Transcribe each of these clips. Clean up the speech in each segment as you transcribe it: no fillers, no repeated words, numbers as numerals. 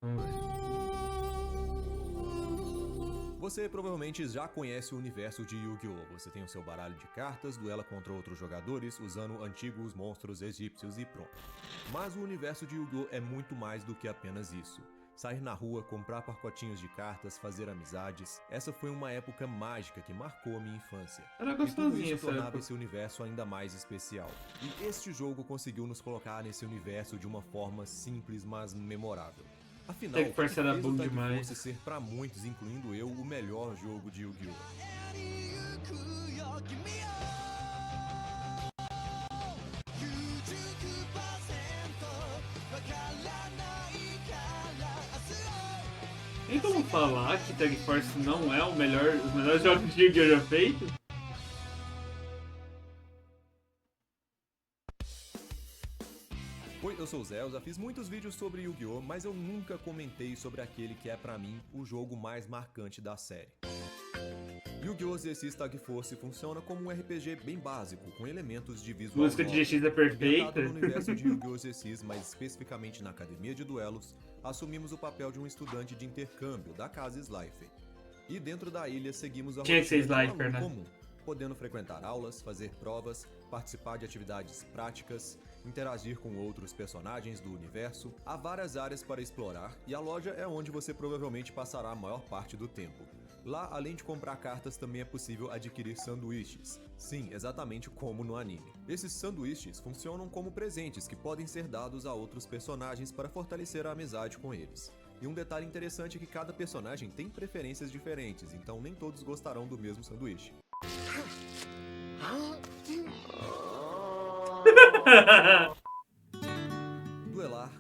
Vamos ver. Você provavelmente já conhece o universo de Yu-Gi-Oh! Você tem o seu baralho de cartas, duela contra outros jogadores usando antigos monstros egípcios e pronto. Mas o universo de Yu-Gi-Oh! É muito mais do que apenas isso. Sair na rua, comprar pacotinhos de cartas, fazer amizades. Essa foi uma época mágica que marcou a minha infância. Era E tudo gostosinho isso essa tornava época. esse universo ainda mais especial. E este jogo conseguiu nos colocar nesse universo de uma forma simples, mas memorável. Afinal, Tag Force era fez bom o Tag demais. Force ser pra muitos, incluindo eu, o melhor jogo de Yu-Gi-Oh! Tem como falar que Tag Force não é o melhor, os melhores jogos de Yu-Gi-Oh! Já feitos? Oi, eu sou o Zé, eu já fiz muitos vídeos sobre Yu-Gi-Oh!, mas eu nunca comentei sobre aquele que é pra mim o jogo mais marcante da série. Yu-Gi-Oh! ZX Tag Force funciona como um RPG bem básico, com elementos de visual Música de novel. GX é Ambientado perfeita. no universo de Yu-Gi-Oh! ZX, mais especificamente na Academia de Duelos, assumimos o papel de um estudante de intercâmbio da casa Slifer. E dentro da ilha seguimos a Tinha que ser rotina de um Slifer, aluno né? comum, podendo frequentar aulas, fazer provas, participar de atividades práticas, interagir com outros personagens do universo. Há várias áreas para explorar e a loja é onde você provavelmente passará a maior parte do tempo. Lá, além de comprar cartas, também é possível adquirir sanduíches. Sim, exatamente como no anime. Esses sanduíches funcionam como presentes que podem ser dados a outros personagens para fortalecer a amizade com eles. E um detalhe interessante é que cada personagem tem preferências diferentes, então nem todos gostarão do mesmo sanduíche. Duelar,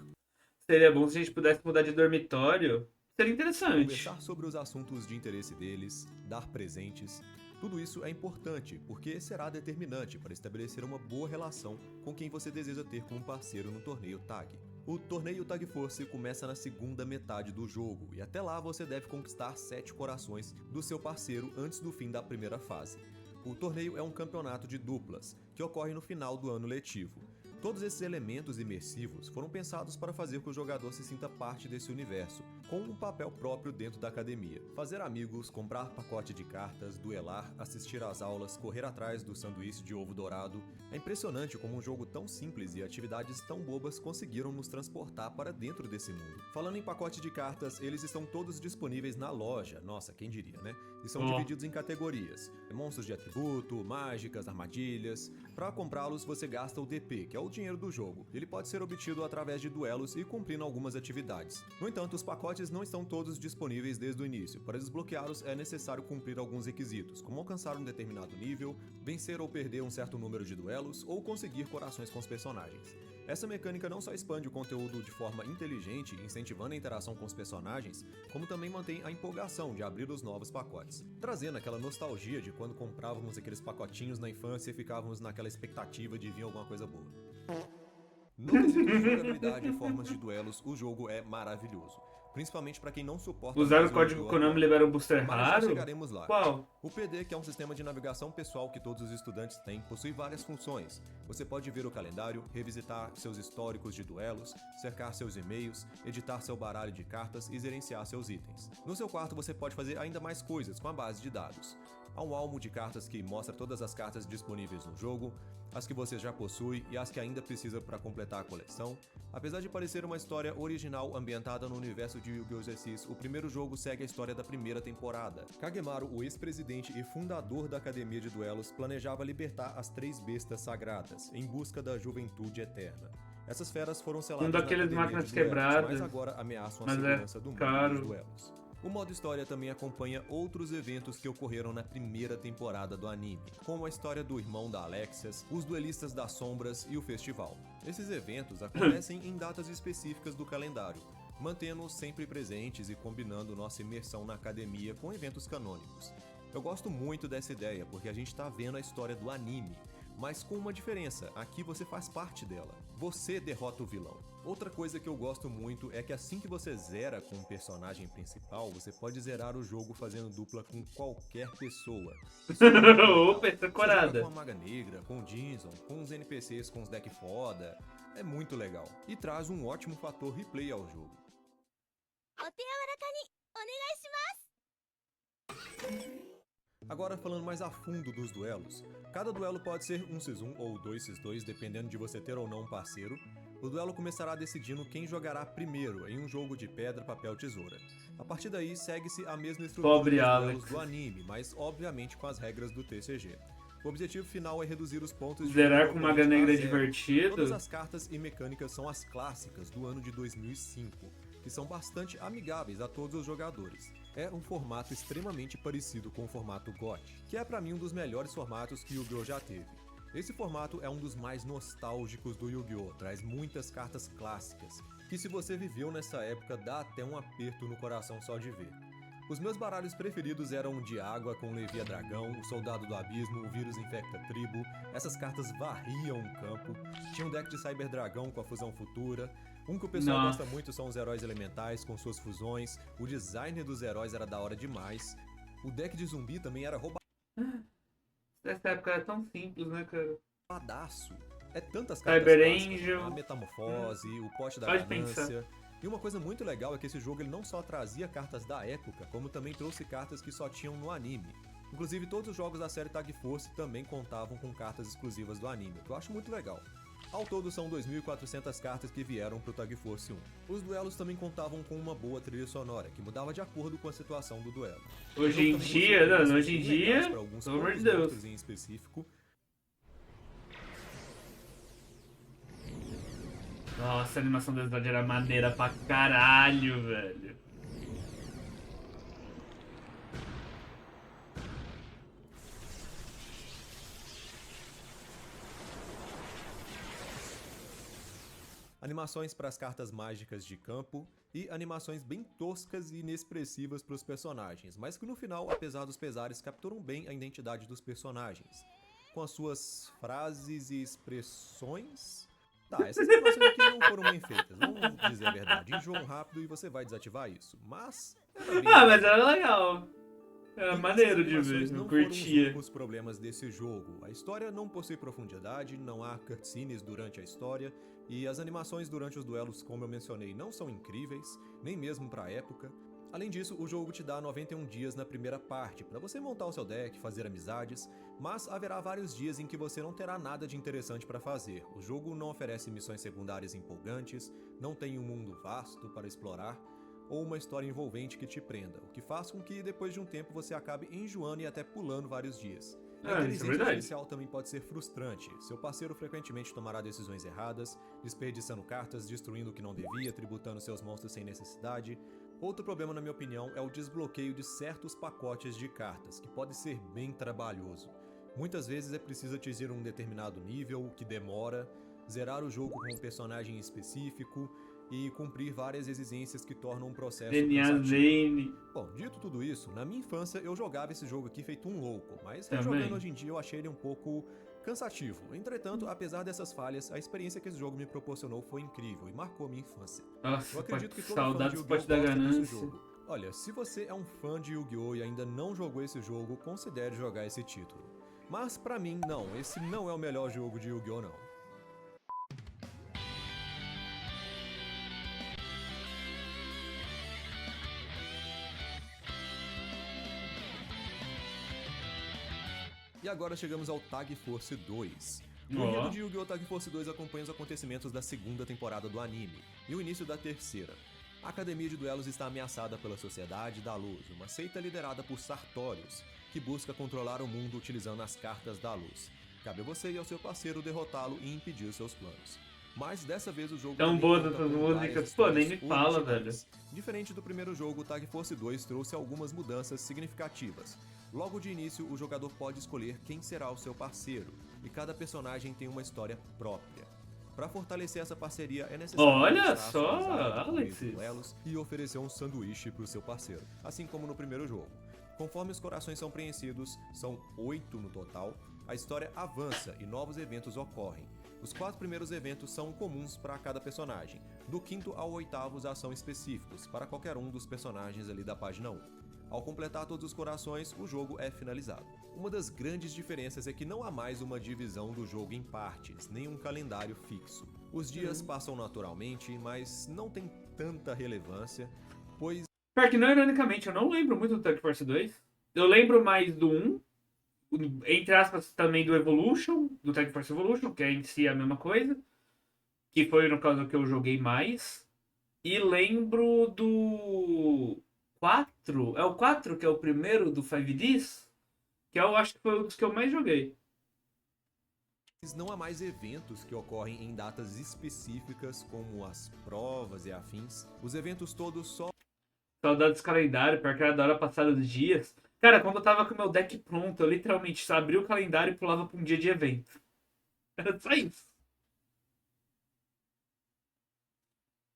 Seria bom se a gente pudesse mudar de dormitório. Seria interessante. conversar sobre os assuntos de interesse deles, dar presentes, tudo isso é importante porque será determinante para estabelecer uma boa relação com quem você deseja ter como parceiro no torneio TAG. O torneio Tag Force começa na segunda metade do jogo e até lá você deve conquistar 7 corações do seu parceiro antes do fim da primeira fase. O torneio é um campeonato de duplas que ocorre no final do ano letivo. Todos esses elementos imersivos foram pensados para fazer com que o jogador se sinta parte desse universo, com um papel próprio dentro da academia. Fazer amigos, comprar pacote de cartas, duelar, assistir às aulas, correr atrás do sanduíche de ovo dourado. É impressionante como um jogo tão simples e atividades tão bobas conseguiram nos transportar para dentro desse mundo. Falando em pacote de cartas, eles estão todos disponíveis na loja, nossa, quem diria, né? E são divididos em categorias: monstros de atributo, mágicas, armadilhas. Para comprá-los, você gasta o DP, que é o dinheiro do jogo. Ele pode ser obtido através de duelos e cumprindo algumas atividades. No entanto, os pacotes não estão todos disponíveis desde o início. Para desbloqueá-los, é necessário cumprir alguns requisitos, como alcançar um determinado nível, vencer ou perder um certo número de duelos, ou conseguir corações com os personagens. Essa mecânica não só expande o conteúdo de forma inteligente, incentivando a interação com os personagens, como também mantém a empolgação de abrir os novos pacotes, trazendo aquela nostalgia de quando comprávamos aqueles pacotinhos na infância e ficávamos naquela expectativa de vir alguma coisa boa. No quesito de jogabilidade e formas de duelos, o jogo é maravilhoso, principalmente para quem não suporta Usar mais o código Yu-Gi-Oh! Konami atual. libera um booster Mas já raro? chegaremos lá. Qual? O PD, que é um sistema de navegação pessoal que todos os estudantes têm, possui várias funções. Você pode ver o calendário, revisitar seus históricos de duelos, cercar seus e-mails, editar seu baralho de cartas e gerenciar seus itens. No seu quarto você pode fazer ainda mais coisas com a base de dados. Há um álbum de cartas que mostra todas as cartas disponíveis no jogo, as que você já possui e as que ainda precisa para completar a coleção. Apesar de parecer uma história original ambientada no universo de Yu-Gi-Oh! ZX, o primeiro jogo segue a história da primeira temporada. Kagemaru, o ex-presidente e fundador da Academia de Duelos, planejava libertar as 3 bestas sagradas, em busca da juventude eterna. Essas feras foram seladas Um na daqueles Academia máquinas de Duelos, quebradas. mas agora ameaçam a Mas é segurança do mundo caro. dos duelos. O modo história também acompanha outros eventos que ocorreram na primeira temporada do anime, como a história do irmão da Alexias, os duelistas das sombras e o festival. Esses eventos acontecem em datas específicas do calendário, mantendo-os sempre presentes e combinando nossa imersão na academia com eventos canônicos. Eu gosto muito dessa ideia porque a gente está vendo a história do anime, mas com uma diferença: aqui você faz parte dela. Você derrota o vilão. Outra coisa que eu gosto muito é que assim que você zera com o personagem principal, você pode zerar o jogo fazendo dupla com qualquer pessoa. Isso é muito legal. Opa, essa Você joga corada. com a Maga Negra, com o Jinson, com os NPCs com os deck foda. É muito legal. E traz um ótimo fator replay ao jogo. Agora falando mais a fundo dos duelos, cada duelo pode ser 1x1 ou 2x2, dependendo de você ter ou não um parceiro. O duelo começará decidindo quem jogará primeiro em um jogo de pedra, papel, tesoura. A partir daí, segue-se a mesma estrutura Pobre dos Alex. duelos do anime, mas obviamente com as regras do TCG. O objetivo final é reduzir os pontos de Zerar vida com do Maga oponente Negra a zero. divertido. Todas as cartas e mecânicas são as clássicas do ano de 2005, que são bastante amigáveis a todos os jogadores. É um formato extremamente parecido com o formato GOT, que é pra mim um dos melhores formatos que o Yu-Gi-Oh! Já teve. Esse formato é um dos mais nostálgicos do Yu-Gi-Oh! Traz muitas cartas clássicas, que se você viveu nessa época dá até um aperto no coração só de ver. Os meus baralhos preferidos eram o de água com o Levia Dragão, o Soldado do Abismo, o Vírus Infecta Tribo. Essas cartas varriam o campo. Tinha um deck de Cyber Dragão com a fusão futura. Um que o pessoal Nossa. gosta muito são os heróis elementais com suas fusões. O design dos heróis era da hora demais. O deck de zumbi também era Nessa época era tão simples, né, cara? roubadaço. É tantas cartas Cyber clássicas, Angel. a Metamorfose, o Pote da Pode Ganância. E uma coisa muito legal é que esse jogo ele não só trazia cartas da época, como também trouxe cartas que só tinham no anime. Inclusive todos os jogos da série Tag Force também contavam com cartas exclusivas do anime, o que eu acho muito legal. Ao todo são 2.400 cartas que vieram pro Tag Force 1. Os duelos também contavam com uma boa trilha sonora, que mudava de acordo com a situação do duelo. Hoje em dia, não, hoje em dia, pra alguns pelo amor de poucos Deus. monstros em específico. Nossa, a animação da cidade era maneira pra caralho, velho. Animações para as cartas mágicas de campo e animações bem toscas e inexpressivas para os personagens, mas que no final, apesar dos pesares, capturam bem a identidade dos personagens, com as suas frases e expressões. Tá, essas animações aqui não foram bem feitas, vamos dizer a verdade. Enjoam rápido e você vai desativar isso, mas era bem Ah, mas era legal. Era maneiro de Essas ver, animações eu não foram os curtia. únicos problemas desse jogo. A história não possui profundidade, não há cutscenes durante a história, e as animações durante os duelos, como eu mencionei, não são incríveis, nem mesmo pra época. Além disso, o jogo te dá 91 dias na primeira parte, para você montar o seu deck, fazer amizades, mas haverá vários dias em que você não terá nada de interessante para fazer. O jogo não oferece missões secundárias empolgantes, não tem um mundo vasto para explorar, ou uma história envolvente que te prenda, o que faz com que depois de um tempo você acabe enjoando e até pulando vários dias. A Isso é inteligência verdade. artificial também pode ser frustrante. Seu parceiro frequentemente tomará decisões erradas, desperdiçando cartas, destruindo o que não devia, tributando seus monstros sem necessidade. Outro problema, na minha opinião, é o desbloqueio de certos pacotes de cartas, que pode ser bem trabalhoso. Muitas vezes é preciso atingir um determinado nível, o que demora, zerar o jogo com um personagem específico e cumprir várias exigências que tornam um processo DNA cansativo. Zane. Bom, dito tudo isso, na minha infância eu jogava esse jogo aqui feito um louco, mas Também. jogando hoje em dia eu achei ele um pouco cansativo. Entretanto, apesar dessas falhas, a experiência que esse jogo me proporcionou foi incrível e marcou minha infância. Nossa, Eu acredito que todo fã de saudades do Yu-Gi-Oh! Pote da gosta desse Ganância. jogo. Olha, se você é um fã de Yu-Gi-Oh! E ainda não jogou esse jogo, considere jogar esse título. Mas pra mim, não, esse não é o melhor jogo de Yu-Gi-Oh! Não. E agora chegamos ao Tag Force 2. O Ó. enredo de Yu-Gi-Oh! Tag Force 2 acompanha os acontecimentos da segunda temporada do anime e o início da terceira. A Academia de Duelos está ameaçada pela Sociedade da Luz, uma seita liderada por Sartorius, que busca controlar o mundo utilizando as cartas da luz. Cabe a você e ao seu parceiro derrotá-lo e impedir os seus planos. Mas dessa vez o jogo Tão também boas conta essas com músicas. várias Pô, nem histórias me fala, originais. Diferente do primeiro jogo, o Tag Force 2 trouxe algumas mudanças significativas. Logo de início, o jogador pode escolher quem será o seu parceiro, e cada personagem tem uma história própria. Para fortalecer essa parceria, é necessário Olha mostrar sua só, amizade por meio de Alexis. duelos e oferecer um sanduíche para o seu parceiro, assim como no primeiro jogo. Conforme os corações são preenchidos, são 8 no total, a história avança e novos eventos ocorrem. Os 4 primeiros eventos são comuns para cada personagem, do 5º ao 8º já são específicos para qualquer um dos personagens ali da página 1. Ao completar todos os corações, o jogo é finalizado. Uma das grandes diferenças é que não há mais uma divisão do jogo em partes, nem um calendário fixo. Os dias passam naturalmente, mas não tem tanta relevância, pois Pior que não, ironicamente, eu não lembro muito do Tag Force 2. Eu lembro mais do 1, entre aspas, também do Evolution, do Tag Force Evolution, que é em si a mesma coisa. Que foi, no caso, que eu joguei mais. E lembro do 4. É o 4 que é o primeiro do 5Ds? Que eu acho que foi um dos que eu mais joguei. não há mais eventos que ocorrem em datas específicas, como as provas e afins. Os eventos todos só Saudades do calendário, pior que era da hora passada dos dias. Cara, quando eu tava com o meu deck pronto, eu literalmente só abria o calendário e pulava pra um dia de evento. Era só isso.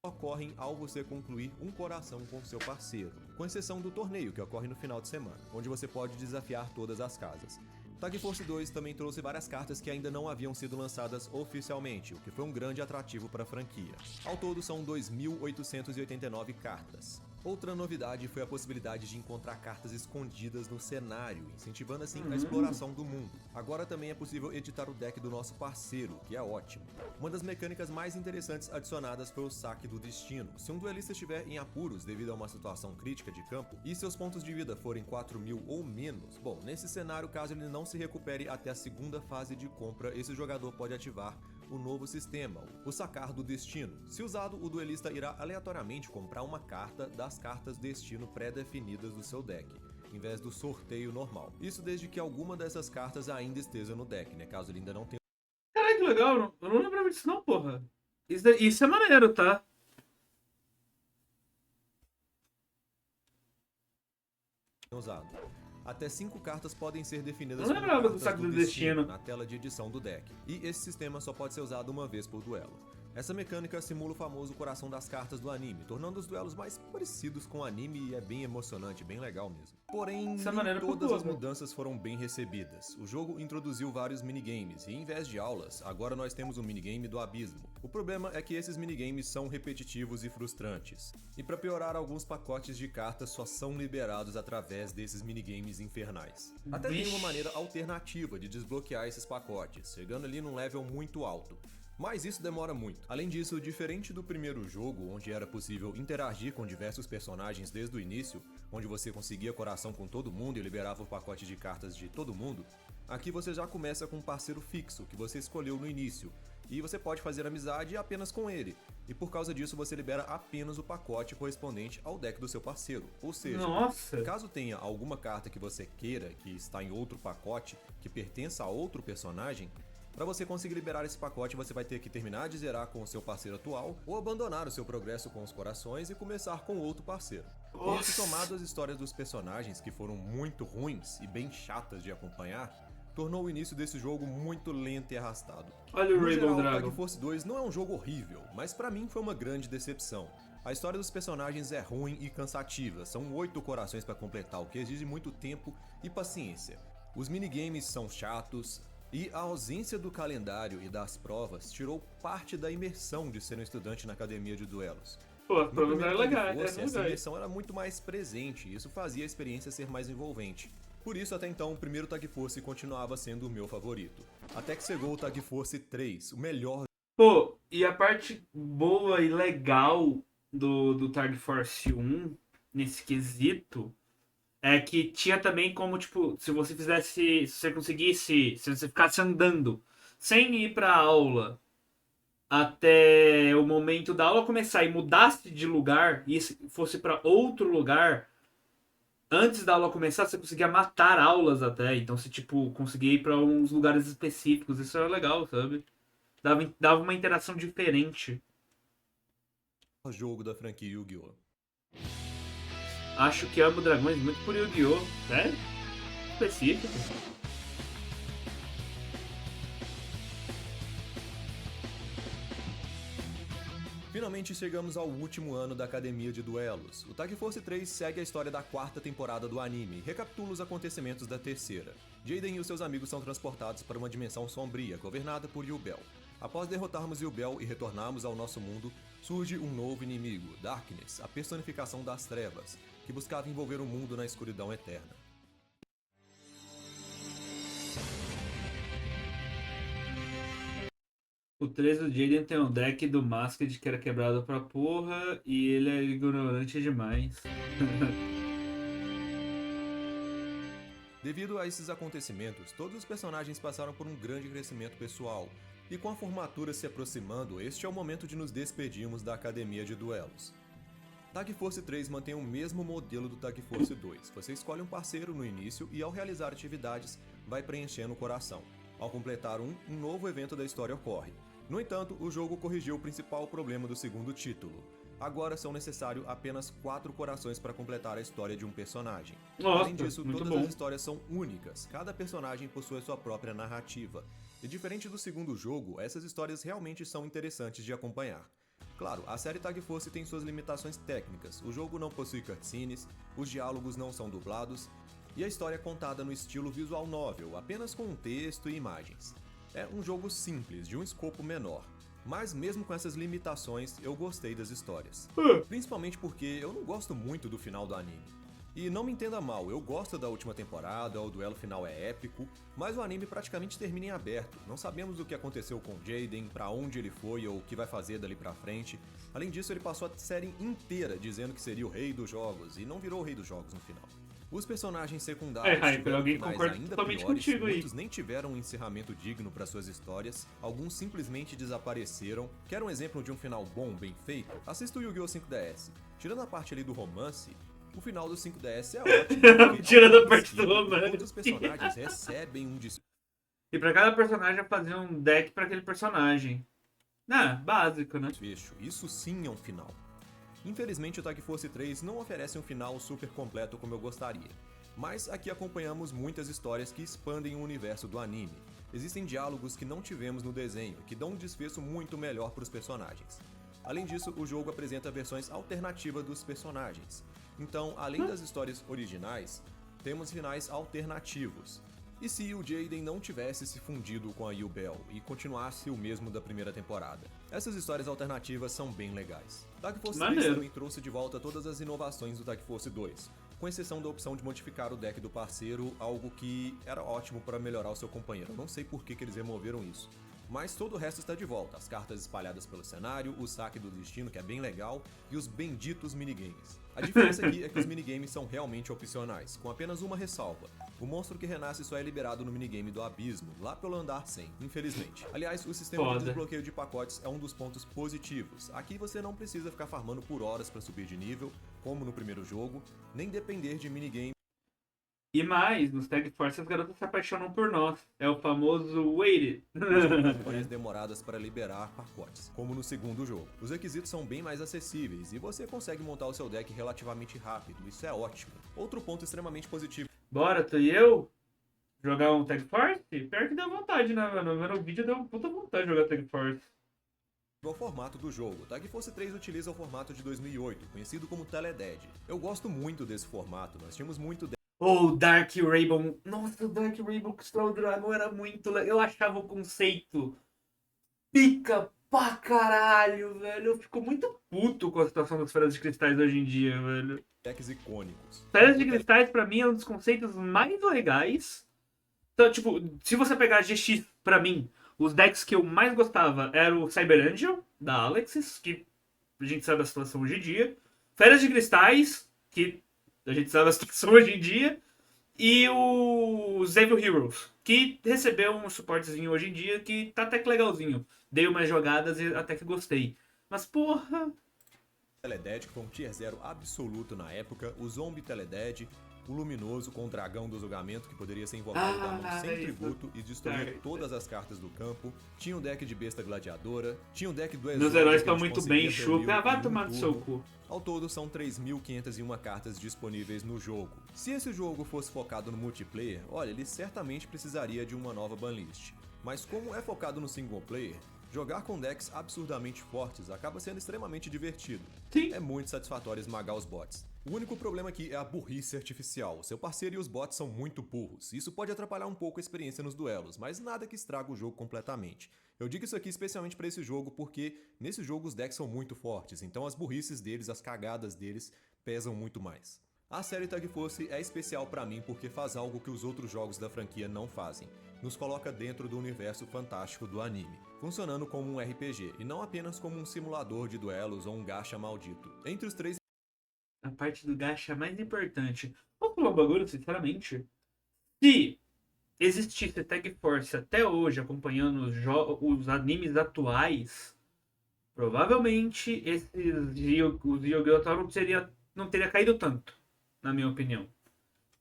ocorrem ao você concluir um coração com seu parceiro, com exceção do torneio, que ocorre no final de semana, onde você pode desafiar todas as casas. Tag Force 2 também trouxe várias cartas que ainda não haviam sido lançadas oficialmente, o que foi um grande atrativo para a franquia. Ao todo são 2.889 cartas. Outra novidade foi a possibilidade de encontrar cartas escondidas no cenário, incentivando assim a exploração do mundo. Agora também é possível editar o deck do nosso parceiro, que é ótimo. Uma das mecânicas mais interessantes adicionadas foi o saque do destino. Se um duelista estiver em apuros devido a uma situação crítica de campo e seus pontos de vida forem 4.000 ou menos, bom, nesse cenário, caso ele não se recupere até a segunda fase de compra, esse jogador pode ativar o novo sistema, o sacar do destino. Se usado, o duelista irá aleatoriamente comprar uma carta das cartas destino pré-definidas do seu deck, em vez do sorteio normal. Isso desde que alguma dessas cartas ainda esteja no deck, né? Caso ele ainda não tenha Caralho, que legal. Eu não lembrava disso não, porra. Isso é maneiro, tá? usado. Até 5 cartas podem ser definidas Não como lembrava do cartas saco do do destino destino. na tela de edição do deck, e esse sistema só pode ser usado uma vez por duelo. Essa mecânica simula o famoso coração das cartas do anime, tornando os duelos mais parecidos com o anime e é bem emocionante, bem legal mesmo. Porém, Essa nem maneira todas ficou, as né? mudanças foram bem recebidas. O jogo introduziu vários minigames, e em vez de aulas, agora nós temos um minigame do abismo. O problema é que esses minigames são repetitivos e frustrantes. E para piorar, alguns pacotes de cartas só são liberados através desses minigames infernais. Até tem uma maneira alternativa de desbloquear esses pacotes, chegando ali num level muito alto. Mas isso demora muito. Além disso, diferente do primeiro jogo, onde era possível interagir com diversos personagens desde o início, onde você conseguia coração com todo mundo e liberava o pacote de cartas de todo mundo, aqui você já começa com um parceiro fixo que você escolheu no início, e você pode fazer amizade apenas com ele, e por causa disso você libera apenas o pacote correspondente ao deck do seu parceiro. Ou seja, Nossa. caso tenha alguma carta que você queira que está em outro pacote, que pertença a outro personagem, para você conseguir liberar esse pacote, você vai ter que terminar de zerar com o seu parceiro atual ou abandonar o seu progresso com os corações e começar com outro parceiro. E isso, somado às histórias dos personagens que foram muito ruins e bem chatas de acompanhar, tornou o início desse jogo muito lento e arrastado. Olha o No Rainbow geral, Dragon. Tag Force 2 não é um jogo horrível, mas para mim foi uma grande decepção. A história dos personagens é ruim e cansativa, são 8 corações para completar, o que exige muito tempo e paciência. Os minigames são chatos, e a ausência do calendário e das provas tirou parte da imersão de ser um estudante na academia de duelos. Pô, as No provas primeiro eram Tag legais, Force, eram essa legais. imersão era muito mais presente e isso fazia a experiência ser mais envolvente. Por isso, até então, o primeiro Tag Force continuava sendo o meu favorito. Até que chegou o Tag Force 3, o melhor. Pô, e a parte boa e legal do Tag Force 1, nesse quesito, é que tinha também como, tipo, se você fizesse, se você conseguisse, se você ficasse andando sem ir pra aula até o momento da aula começar e mudasse de lugar e fosse pra outro lugar, antes da aula começar, você conseguia matar aulas até. Então você, tipo, conseguia ir pra uns lugares específicos. Isso era legal, sabe? Dava uma interação diferente. Jogo da franquia Yu-Gi-Oh! Acho que amo dragões muito por Yu-Gi-Oh! Sério? Específico. Finalmente chegamos ao último ano da Academia de Duelos. O Tag Force 3 segue a história da quarta temporada do anime e recapitula os acontecimentos da terceira. Jaden e os seus amigos são transportados para uma dimensão sombria, governada por Yubel. Após derrotarmos Yubel e retornarmos ao nosso mundo, surge um novo inimigo, Darkness, a personificação das trevas, que buscava envolver o mundo na escuridão eterna. O 3 do Jaden tem um deck do Masked que era quebrado pra porra e ele é ignorante demais. Devido a esses acontecimentos, todos os personagens passaram por um grande crescimento pessoal, e com a formatura se aproximando, este é o momento de nos despedirmos da Academia de Duelos. Tag Force 3 mantém o mesmo modelo do Tag Force 2. Você escolhe um parceiro no início e, ao realizar atividades, vai preenchendo o coração. Ao completar um novo evento da história ocorre. No entanto, o jogo corrigiu o principal problema do segundo título. Agora são necessários apenas 4 corações para completar a história de um personagem. Nossa, Além disso, muito todas bom. as histórias são únicas, cada personagem possui sua própria narrativa. E diferente do segundo jogo, essas histórias realmente são interessantes de acompanhar. Claro, a série Tag Force tem suas limitações técnicas, o jogo não possui cutscenes, os diálogos não são dublados, e a história é contada no estilo visual novel, apenas com texto e imagens. É um jogo simples, de um escopo menor. Mas mesmo com essas limitações, eu gostei das histórias. Principalmente porque eu não gosto muito do final do anime. E não me entenda mal, eu gosto da última temporada, o duelo final é épico, mas o anime praticamente termina em aberto. Não sabemos o que aconteceu com Jaden, pra onde ele foi ou o que vai fazer dali pra frente. Além disso, ele passou a série inteira dizendo que seria o rei dos jogos, e não virou o rei dos jogos no final. Os personagens secundários Hyper, tiveram alguém finais concorda ainda totalmente piores, contigo aí. muitos nem tiveram um encerramento digno para suas histórias, alguns simplesmente desapareceram. Quer um exemplo de um final bom, bem feito? Assista o Yu-Gi-Oh! 5DS. Tirando a parte ali do romance, o final do 5DS é ótimo. porque Tirando a ao parte do princípio, romance. todos os personagens recebem um E pra cada personagem fazer um deck pra aquele personagem. Ah, básico, né? desfecho. Isso sim é um final. Infelizmente, o Tag Force 3 não oferece um final super completo como eu gostaria. Mas aqui acompanhamos muitas histórias que expandem o universo do anime. Existem diálogos que não tivemos no desenho, que dão um desfecho muito melhor para os personagens. Além disso, o jogo apresenta versões alternativas dos personagens. Então, além das histórias originais, temos finais alternativos. E se o Jaden não tivesse se fundido com a Yubel e continuasse o mesmo da primeira temporada? Essas histórias alternativas são bem legais. Tag Force 3 Maneiro. também trouxe de volta todas as inovações do Tag Force 2, com exceção da opção de modificar o deck do parceiro, algo que era ótimo para melhorar o seu companheiro. Eu não sei por que eles removeram isso. Mas todo o resto está de volta, as cartas espalhadas pelo cenário, o saque do destino, que é bem legal, e os benditos minigames. A diferença aqui é que os minigames são realmente opcionais, com apenas uma ressalva. O monstro que renasce só é liberado no minigame do abismo, lá pelo andar 100, infelizmente. Aliás, o sistema Foda. de desbloqueio de pacotes é um dos pontos positivos. Aqui você não precisa ficar farmando por horas para subir de nível, como no primeiro jogo, nem depender de minigame. E mais, nos Tag Force as garotas se apaixonam por nós. É o famoso Waited. Campanhas demoradas para liberar pacotes, como no segundo jogo. Os requisitos são bem mais acessíveis e você consegue montar o seu deck relativamente rápido, isso é ótimo. Outro ponto extremamente positivo Bora, tu e eu? Jogar um Tag Force? Pior que deu vontade, né, mano? Vendo o vídeo deu uma puta vontade de jogar Tag Force. é o formato do jogo. Tag Force 3 utiliza o formato de 2008, conhecido como Teledead. Eu gosto muito desse formato, nós tínhamos muito Ou Dark Rainbow. Nossa, o Dark Rainbow Crystal Dragon era muito legal. Eu achava o conceito pica pra caralho, velho. Eu fico muito puto com a situação das esferas de cristais hoje em dia, velho. decks icônicos. Esferas de cristais, pra mim, é um dos conceitos mais legais. Então, tipo, se você pegar GX, pra mim, os decks que eu mais gostava eram o Cyber Angel, da Alexis, que a gente sabe a situação hoje em dia. Esferas de cristais, que a gente sabe a situação hoje em dia. E o Evil Heroes, que recebeu um suportezinho hoje em dia que tá até que legalzinho. Dei umas jogadas e até que gostei. Mas porra. Teledead, que foi um tier 0 absoluto na época, o Zombie Teledead, o Luminoso com o Dragão do Julgamento, que poderia ser invocado da mão sem tributo e destruir todas as cartas do campo, tinha o deck de Besta Gladiadora, tinha o deck do Exódio. Meus heróis que a estão gente muito bem, conseguia chupa. ter Ah, vai em um tomar no seu turno. cu. Ao todo, são 3.501 cartas disponíveis no jogo. Se esse jogo fosse focado no multiplayer, olha, ele certamente precisaria de uma nova banlist. Mas como é focado no single player, jogar com decks absurdamente fortes acaba sendo extremamente divertido. Sim. É muito satisfatório esmagar os bots. O único problema aqui é a burrice artificial. Seu parceiro e os bots são muito burros. Isso pode atrapalhar um pouco a experiência nos duelos, mas nada que estraga o jogo completamente. Eu digo isso aqui especialmente para esse jogo porque nesse jogo os decks são muito fortes, então as burrices deles, as cagadas deles pesam muito mais. A série Tag Force é especial pra mim porque faz algo que os outros jogos da franquia não fazem. nos coloca dentro do universo fantástico do anime, funcionando como um RPG e não apenas como um simulador de duelos ou um gacha maldito. Entre os três A parte do gacha é mais importante. Vou falar um bagulho, sinceramente. Se existisse Tag Force até hoje, acompanhando os animes atuais, provavelmente os Yu-Gi-Oh! Atual não teria caído tanto, na minha opinião.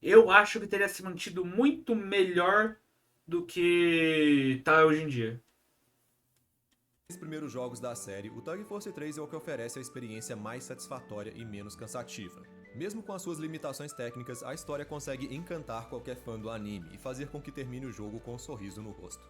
Eu acho que teria se mantido muito melhor do que tá hoje em dia. primeiros jogos da série, o Tag Force 3 é o que oferece a experiência mais satisfatória e menos cansativa. Mesmo com as suas limitações técnicas, a história consegue encantar qualquer fã do anime e fazer com que termine o jogo com um sorriso no rosto.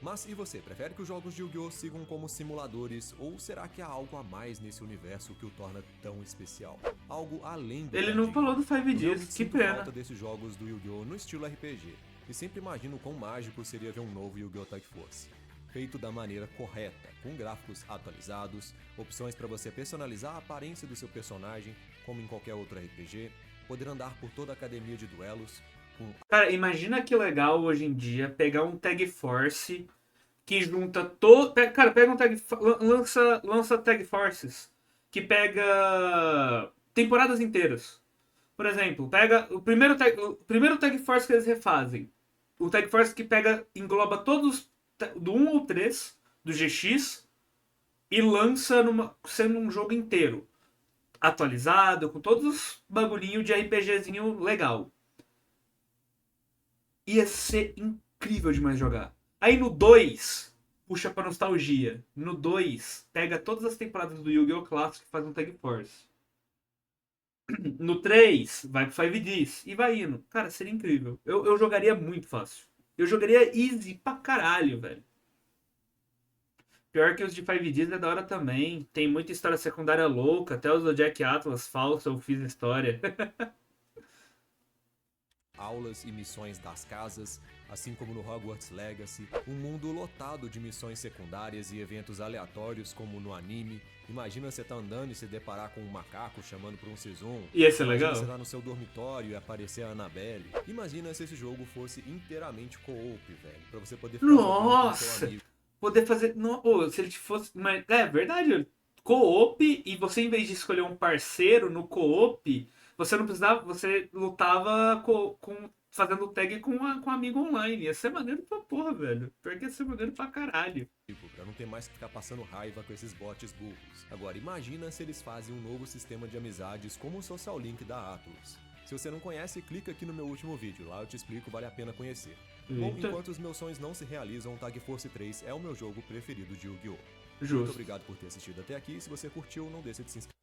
Mas e você, prefere que os jogos de Yu-Gi-Oh! Sigam como simuladores, ou será que há algo a mais nesse universo que o torna tão especial? Algo além do Ele não falou do 5 Eu Dias, que sinto pena. falta desses jogos do Yu-Gi-Oh! No estilo RPG, e sempre imagino quão mágico seria ver um novo Yu-Gi-Oh! Tag Force. Feito da maneira correta, com gráficos atualizados, opções para você personalizar a aparência do seu personagem, como em qualquer outro RPG, poder andar por toda a academia de duelos, com Cara, imagina que legal hoje em dia pegar um Tag Force que junta todo. Cara, pega um Tag. Lança Tag Forces que pega temporadas inteiras. Por exemplo, pega o primeiro Tag Force que eles refazem. O Tag Force que pega, engloba todos do 1 ou 3 do GX e lança sendo um jogo inteiro. Atualizado, com todos os bagulhinhos de RPGzinho legal. Ia ser incrível demais jogar. Aí no 2, puxa pra nostalgia. No 2, pega todas as temporadas do Yu-Gi-Oh! Clássico e faz um Tag Force. No 3, vai pro 5Ds e vai indo. Cara, seria incrível. Eu jogaria muito fácil. Eu jogaria easy pra caralho, velho. Pior que os de 5Ds é da hora também. Tem muita história secundária louca. Até os do Jack Atlas falso eu fiz história. aulas e missões das casas, assim como no Hogwarts Legacy, um mundo lotado de missões secundárias e eventos aleatórios como no anime. Imagina você tá andando e se deparar com um macaco chamando por um Sezon. Ia ser Imagina legal. você tá no seu dormitório e aparecer a Annabelle. Imagina se esse jogo fosse inteiramente co-op, velho, pra você poder ficar jogando com seu Nossa! amigo. Poder fazer. Se ele fosse. Mas, é verdade. Co-op, e você, em vez de escolher um parceiro no co-op, você não precisava. Você lutava fazendo tag com um amigo online. Ia ser maneiro pra porra, velho. Pior que ia ser maneiro pra caralho. Pra não ter mais que ficar passando raiva com esses bots burros. Agora, imagina se eles fazem um novo sistema de amizades como o Social Link da Atlus. Se você não conhece, clica aqui no meu último vídeo, lá eu te explico, vale a pena conhecer. Bom, Eita. enquanto os meus sonhos não se realizam, Tag Force 3 é o meu jogo preferido de Yu-Gi-Oh! Muito Justo. obrigado por ter assistido até aqui, se você curtiu, não deixe de se inscrever.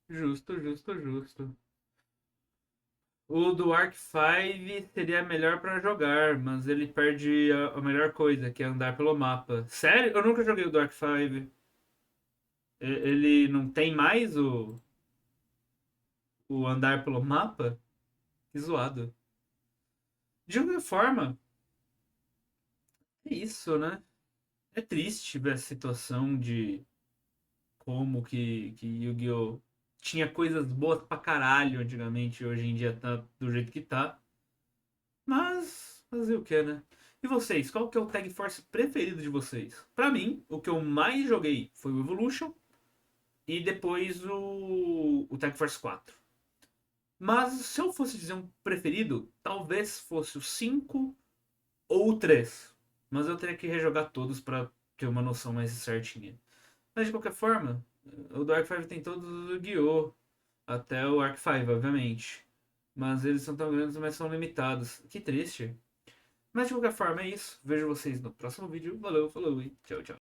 Justo. O do Arc 5 seria melhor pra jogar, mas ele perde a melhor coisa, que é andar pelo mapa. Sério? Eu nunca joguei o do Arc 5. Ele não tem mais o andar pelo mapa? Que zoado. De qualquer forma, é isso, né? É triste ver a situação de como que Yu-Gi-Oh! Tinha coisas boas pra caralho antigamente e hoje em dia tá do jeito que tá. Mas, fazer o que, né? E vocês, qual que é o Tag Force preferido de vocês? Pra mim, o que eu mais joguei foi o Evolution e depois o Tag Force 4. Mas se eu fosse dizer um preferido, talvez fosse o 5 ou o 3. Mas eu teria que rejogar todos pra ter uma noção mais certinha. Mas de qualquer forma, o Dark 5 tem todos os Yu-Gi-Oh! Até o Arc 5, obviamente. Mas eles são tão grandes, mas são limitados. Que triste. Mas de qualquer forma é isso. Vejo vocês no próximo vídeo. Valeu, falou e tchau, tchau.